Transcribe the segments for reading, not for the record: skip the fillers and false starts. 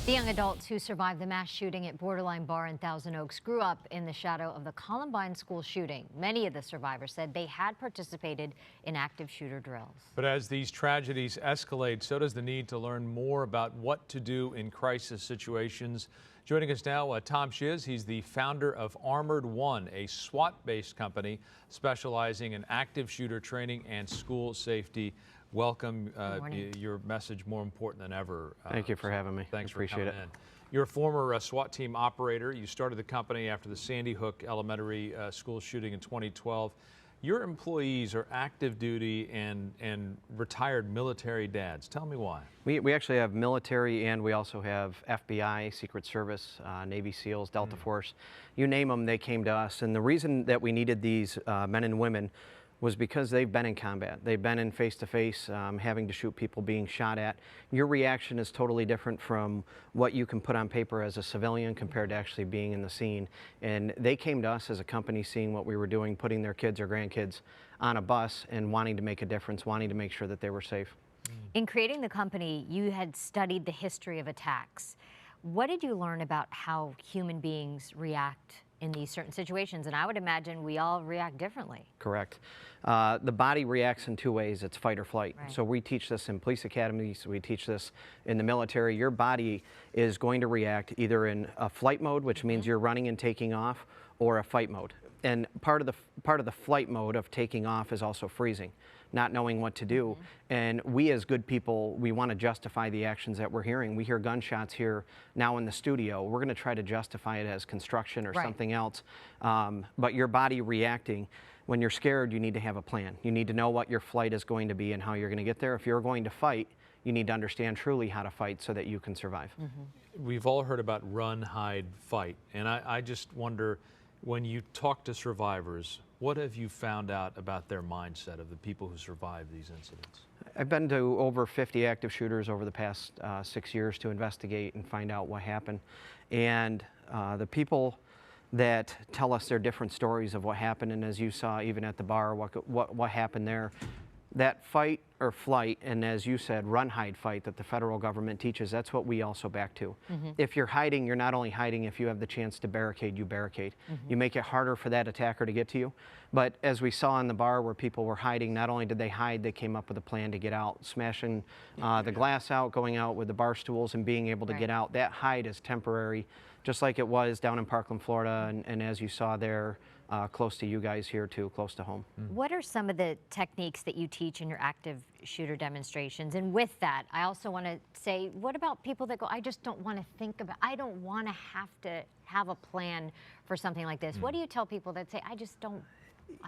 The young adults who survived the mass shooting at Borderline Bar in Thousand Oaks grew up in the shadow of the Columbine school shooting. Many of the survivors said they had participated in active shooter drills. But as these tragedies escalate, so does the need to learn more about what to do in crisis situations. Joining us now, Tom Czyz. He's the founder of Armored One, a SWAT-based company specializing in active shooter training and school safety. Welcome. Your message more important than ever. Thank you for having me. Thanks for coming in. You're a former SWAT team operator. You started the company after the Sandy Hook Elementary School shooting in 2012. Your employees are active duty and retired military dads. Tell me why. We actually have military, and we also have FBI, Secret Service, Navy SEALs, Delta Force. You name them, they came to us. And the reason that we needed these men and women was because they've been in combat. They've been in face-to-face, having to shoot people, being shot at. Your reaction is totally different from what you can put on paper as a civilian compared to actually being in the scene. And they came to us as a company, seeing what we were doing, putting their kids or grandkids on a bus and wanting to make a difference, wanting to make sure that they were safe. In creating the company, you had studied the history of attacks. What did you learn about how human beings react in these certain situations? And I would imagine we all react differently. Correct. The body reacts in two ways. It's fight or flight. Right. So we teach this in police academies, we teach this in the military. Your body is going to react either in a flight mode, which means you're running and taking off, or a fight mode. And part of the flight mode of taking off is also freezing, not knowing what to do. And we as good people, we want to justify the actions that we're hearing. We hear gunshots here now in the studio. We're going to try to justify it as construction or something else. But your body reacting, when you're scared, you need to have a plan. You need to know what your flight is going to be and how you're going to get there. If you're going to fight, you need to understand truly how to fight so that you can survive. We've all heard about run, hide, fight. And I just wonder, when you talk to survivors, what have you found out about their mindset of the people who survived these incidents? I've been to over 50 active shooters over the past 6 years to investigate and find out what happened. And the people that tell us their different stories of what happened, and as you saw even at the bar, what happened there, that fight or flight, and as you said, run, hide, fight that the federal government teaches, that's what we also back to. If you're hiding, you're not only hiding, if you have the chance to barricade, you barricade. You make it harder for that attacker to get to you. But as we saw in the bar where people were hiding, not only did they hide, they came up with a plan to get out, smashing the glass out, going out with the bar stools and being able to get out. That hide is temporary, just like it was down in Parkland, Florida, and as you saw there, close to you guys here too, close to home. What are some of the techniques that you teach in your active shooter demonstrations? And with that, I also want to say, what about people that go, I just don't want to think about, I don't want to have a plan for something like this. What do you tell people that say, I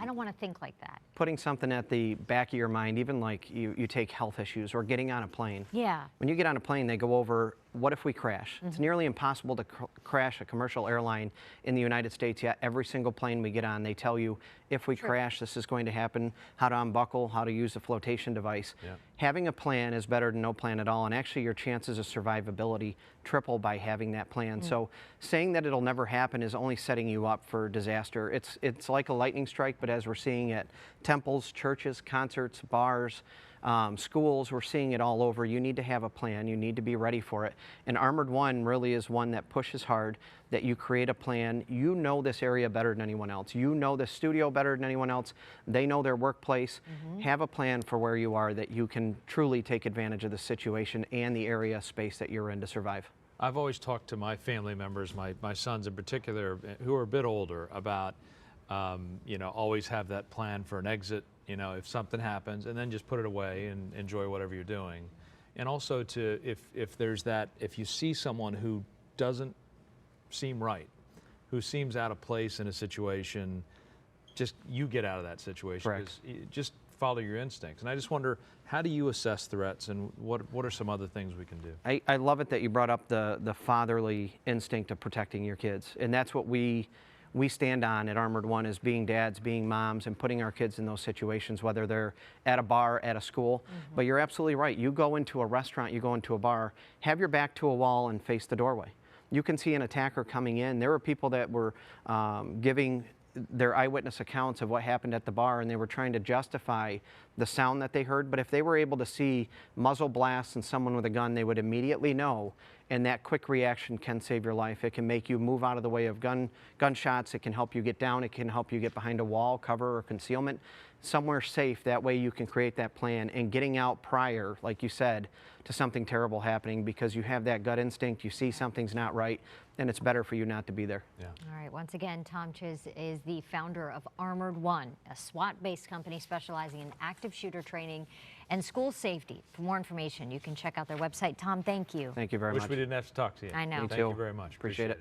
don't want to think like that? Putting something at the back of your mind, even like you take health issues or getting on a plane. Yeah. When you get on a plane, they go over, what if we crash? It's nearly impossible to crash a commercial airline in the United States, yet every single plane we get on, they tell you, if we crash, this is going to happen, how to unbuckle, how to use a flotation device. Having a plan is better than no plan at all, and actually your chances of survivability triple by having that plan. So saying that it'll never happen is only setting you up for disaster. It's like a lightning strike, but as we're seeing at temples, churches, concerts, bars, schools, we're seeing it all over. You need to have a plan. You need to be ready for it. And Armored One really is one that pushes hard, that you create a plan. You know this area better than anyone else. You know the studio better than anyone else. They know their workplace. Have a plan for where you are that you can truly take advantage of the situation and the area space that you're in to survive. I've always talked to my family members, my sons in particular, who are a bit older, about always have that plan for an exit, if something happens, and then just put it away and enjoy whatever you're doing. And also to, if you see someone who doesn't seem right, who seems out of place in a situation, just you get out of that situation. Correct. Just follow your instincts. And I just wonder, how do you assess threats, and what are some other things we can do? I love it that you brought up the fatherly instinct of protecting your kids, and that's what we stand on at Armored One, is being dads, being moms, and putting our kids in those situations, whether they're at a bar, at a school. But you're absolutely right. You go into a restaurant, you go into a bar, have your back to a wall and face the doorway. You can see an attacker coming in. There were people that were giving their eyewitness accounts of what happened at the bar, and they were trying to justify the sound that they heard, but if they were able to see muzzle blasts and someone with a gun, they would immediately know. And that quick reaction can save your life. It can make you move out of the way of gunshots. It can help you get down. It can help you get behind a wall, cover, or concealment, somewhere safe. That way you can create that plan and getting out prior, like you said, to something terrible happening, because you have that gut instinct. You see something's not right, and it's better for you not to be there. Yeah. All right, once again, Tom Czyz is the founder of Armored One, a SWAT-based company specializing in active shooter training and school safety. For more information, you can check out their website. Tom, thank you. Thank you very much. Wish we didn't have to talk to you. I know. Me Thank too. you very much. Appreciate it.